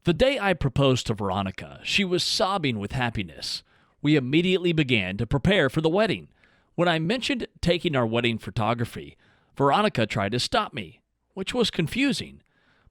The day I proposed to Veronica, she was sobbing with happiness. We immediately began to prepare for the wedding. When I mentioned taking our wedding photography, Veronica tried to stop me, which was confusing.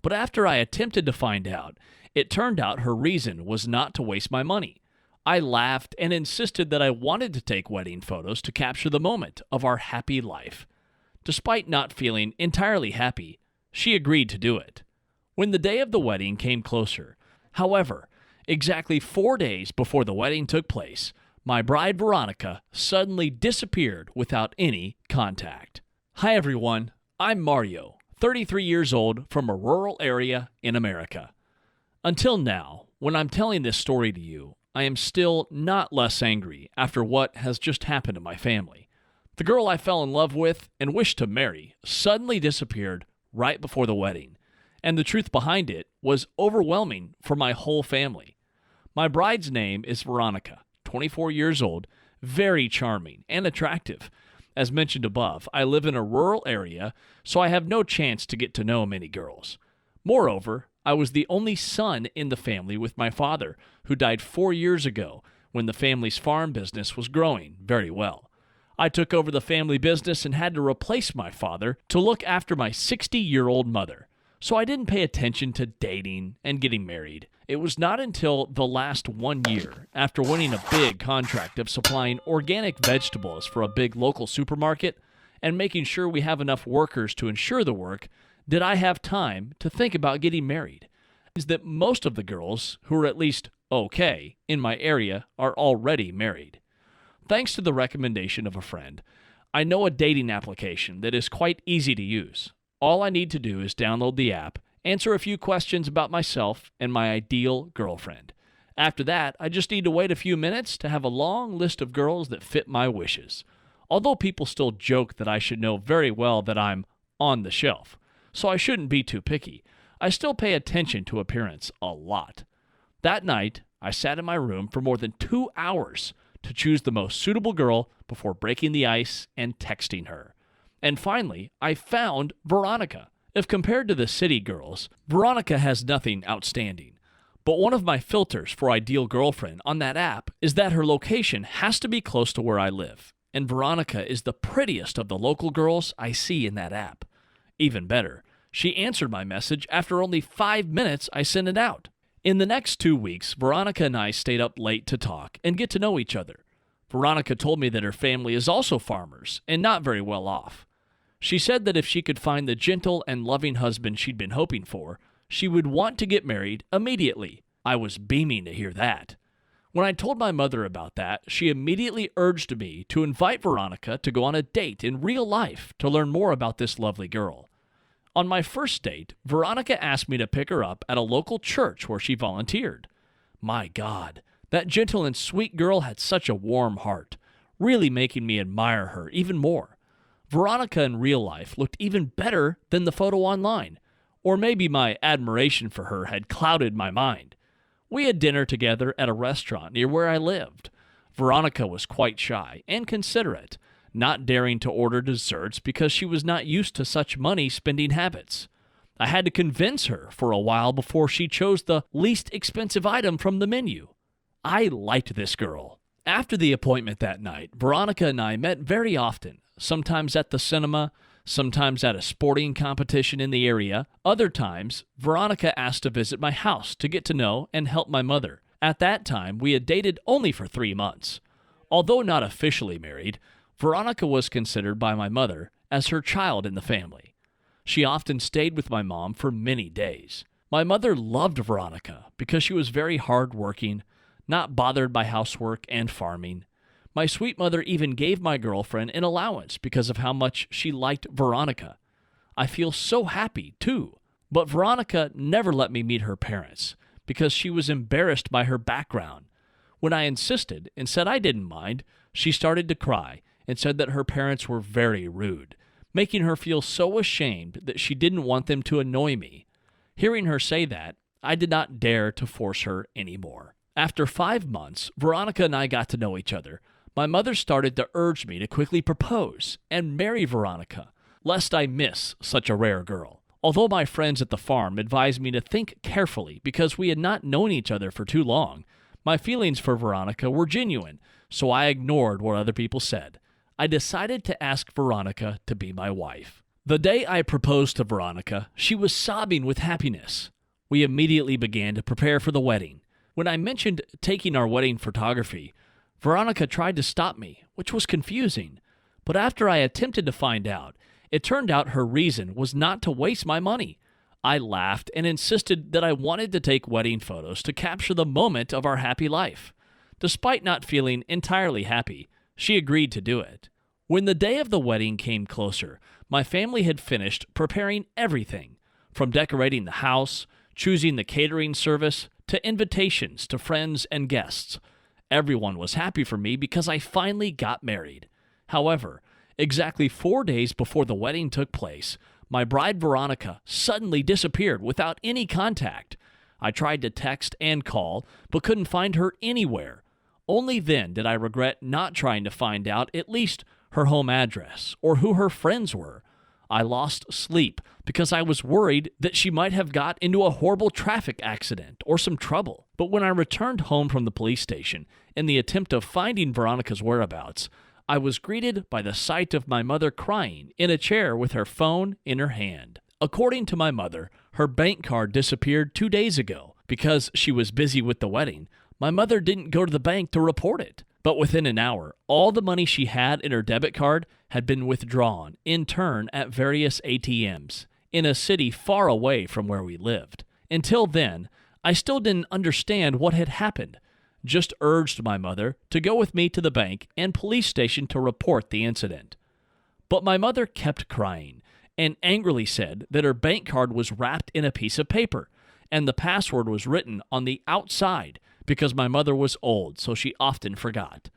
But after I attempted to find out, it turned out her reason was not to waste my money. I laughed and insisted that I wanted to take wedding photos to capture the moment of our happy life. Despite not feeling entirely happy, she agreed to do it. When the day of the wedding came closer, however, exactly 4 days before the wedding took place, my bride Veronica suddenly disappeared without any contact. Hi everyone, I'm Mario, 33 years old from a rural area in America. Until now, when I'm telling this story to you, I am still not less angry after what has just happened to my family. The girl I fell in love with and wished to marry suddenly disappeared right before the wedding, and the truth behind it was overwhelming for my whole family. My bride's name is Veronica, 24 years old, very charming and attractive. As mentioned above, I live in a rural area, so I have no chance to get to know many girls. Moreover, I was the only son in the family with my father, who died 4 years ago when the family's farm business was growing very well. I took over the family business and had to replace my father to look after my 60-year-old mother. So I didn't pay attention to dating and getting married. It was not until the last 1 year, after winning a big contract of supplying organic vegetables for a big local supermarket and making sure we have enough workers to ensure the work, did I have time to think about getting married. Is that most of the girls who are at least okay in my area are already married. Thanks to the recommendation of a friend, I know a dating application that is quite easy to use. All I need to do is download the app, answer a few questions about myself and my ideal girlfriend. After that, I just need to wait a few minutes to have a long list of girls that fit my wishes. Although people still joke that I should know very well that I'm on the shelf, so I shouldn't be too picky, I still pay attention to appearance a lot. That night, I sat in my room for more than 2 hours to choose the most suitable girl before breaking the ice and texting her. And finally, I found Veronica. If compared to the city girls, Veronica has nothing outstanding. But one of my filters for ideal girlfriend on that app is that her location has to be close to where I live. And Veronica is the prettiest of the local girls I see in that app. Even better, she answered my message after only 5 minutes I sent it out. In the next 2 weeks, Veronica and I stayed up late to talk and get to know each other. Veronica told me that her family is also farmers and not very well off. She said that if she could find the gentle and loving husband she'd been hoping for, she would want to get married immediately. I was beaming to hear that. When I told my mother about that, she immediately urged me to invite Veronica to go on a date in real life to learn more about this lovely girl. On my first date, Veronica asked me to pick her up at a local church where she volunteered. My God, that gentle and sweet girl had such a warm heart, really making me admire her even more. Veronica in real life looked even better than the photo online, or maybe my admiration for her had clouded my mind. We had dinner together at a restaurant near where I lived. Veronica was quite shy and considerate, not daring to order desserts because she was not used to such money-spending habits. I had to convince her for a while before she chose the least expensive item from the menu. I liked this girl. After the appointment that night, Veronica and I met very often, sometimes at the cinema, sometimes at a sporting competition in the area. Other times, Veronica asked to visit my house to get to know and help my mother. At that time, we had dated only for 3 months. Although not officially married, Veronica was considered by my mother as her child in the family. She often stayed with my mom for many days. My mother loved Veronica because she was very hard-working, not bothered by housework and farming. My sweet mother even gave my girlfriend an allowance because of how much she liked Veronica. I feel so happy, too. But Veronica never let me meet her parents because she was embarrassed by her background. When I insisted and said I didn't mind, she started to cry and said that her parents were very rude, making her feel so ashamed that she didn't want them to annoy me. Hearing her say that, I did not dare to force her anymore. After 5 months, Veronica and I got to know each other. My mother started to urge me to quickly propose and marry Veronica, lest I miss such a rare girl. Although my friends at the farm advised me to think carefully because we had not known each other for too long, my feelings for Veronica were genuine, so I ignored what other people said. I decided to ask Veronica to be my wife. The day I proposed to Veronica, she was sobbing with happiness. We immediately began to prepare for the wedding. When I mentioned taking our wedding photography, Veronica tried to stop me, which was confusing. But after I attempted to find out, it turned out her reason was not to waste my money. I laughed and insisted that I wanted to take wedding photos to capture the moment of our happy life. Despite not feeling entirely happy, she agreed to do it. When the day of the wedding came closer, my family had finished preparing everything, from decorating the house, choosing the catering service, to invitations to friends and guests. Everyone was happy for me because I finally got married. However, exactly 4 days before the wedding took place, my bride Veronica suddenly disappeared without any contact. I tried to text and call, but couldn't find her anywhere. Only then did I regret not trying to find out at least her home address or who her friends were. I lost sleep because I was worried that she might have got into a horrible traffic accident or some trouble. But when I returned home from the police station in the attempt of finding Veronica's whereabouts, I was greeted by the sight of my mother crying in a chair with her phone in her hand. According to my mother, her bank card disappeared 2 days ago. Because she was busy with the wedding, my mother didn't go to the bank to report it. But within an hour, all the money she had in her debit card had been withdrawn in turn at various ATMs in a city far away from where we lived. Until then, I still didn't understand what had happened. Just urged my mother to go with me to the bank and police station to report the incident. But my mother kept crying and angrily said that her bank card was wrapped in a piece of paper and the password was written on the outside because my mother was old, so she often forgot.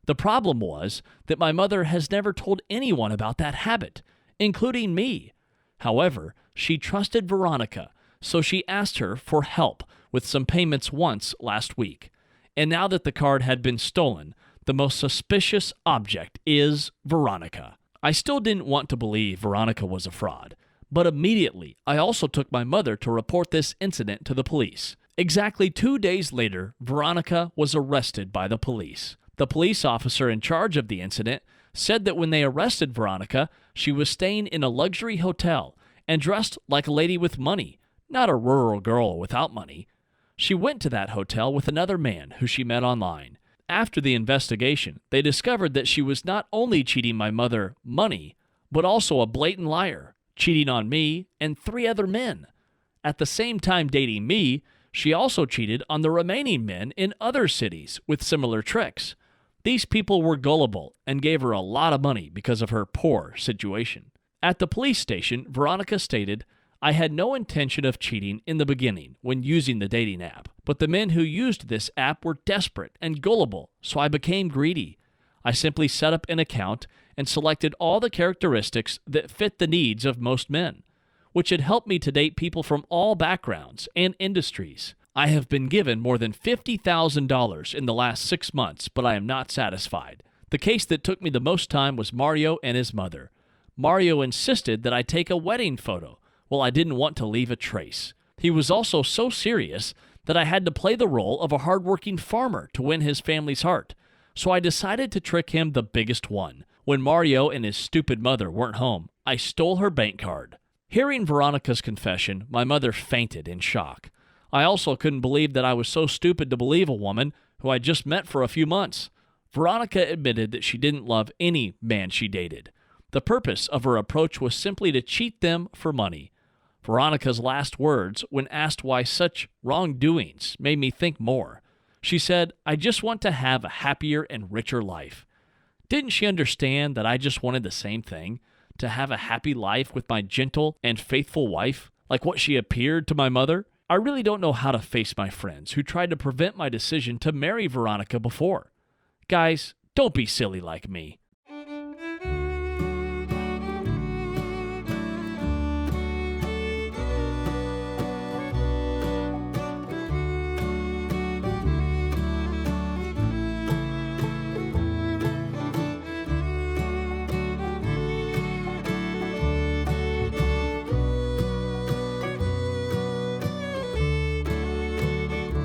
The problem was that my mother has never told anyone about that habit, including me. However, she trusted Veronica, so she asked her for help with some payments once last week. And now that the card had been stolen, the most suspicious object is Veronica. I still didn't want to believe Veronica was a fraud, but immediately I also took my mother to report this incident to the police. Exactly 2 days later, Veronica was arrested by the police. The police officer in charge of the incident said that when they arrested Veronica, she was staying in a luxury hotel and dressed like a lady with money, not a rural girl without money. She went to that hotel with another man who she met online. After the investigation, they discovered that she was not only cheating my mother money, but also a blatant liar, cheating on me and 3 other men. At the same time dating me, she also cheated on the remaining men in other cities with similar tricks. These people were gullible and gave her a lot of money because of her poor situation. At the police station, Veronica stated, "I had no intention of cheating in the beginning when using the dating app, but the men who used this app were desperate and gullible, so I became greedy. I simply set up an account and selected all the characteristics that fit the needs of most men, which had helped me to date people from all backgrounds and industries. I have been given more than $50,000 in the last 6 months, but I am not satisfied. The case that took me the most time was Mario and his mother. Mario insisted that I take a wedding photo. Well, I didn't want to leave a trace. He was also so serious that I had to play the role of a hardworking farmer to win his family's heart. So I decided to trick him the biggest one. When Mario and his stupid mother weren't home, I stole her bank card." Hearing Veronica's confession, my mother fainted in shock. I also couldn't believe that I was so stupid to believe a woman who I just met for a few months. Veronica admitted that she didn't love any man she dated. The purpose of her approach was simply to cheat them for money. Veronica's last words, when asked why such wrongdoings, made me think more. She said, "I just want to have a happier and richer life." Didn't she understand that I just wanted the same thing? To have a happy life with my gentle and faithful wife, like what she appeared to my mother? I really don't know how to face my friends who tried to prevent my decision to marry Veronica before. Guys, don't be silly like me.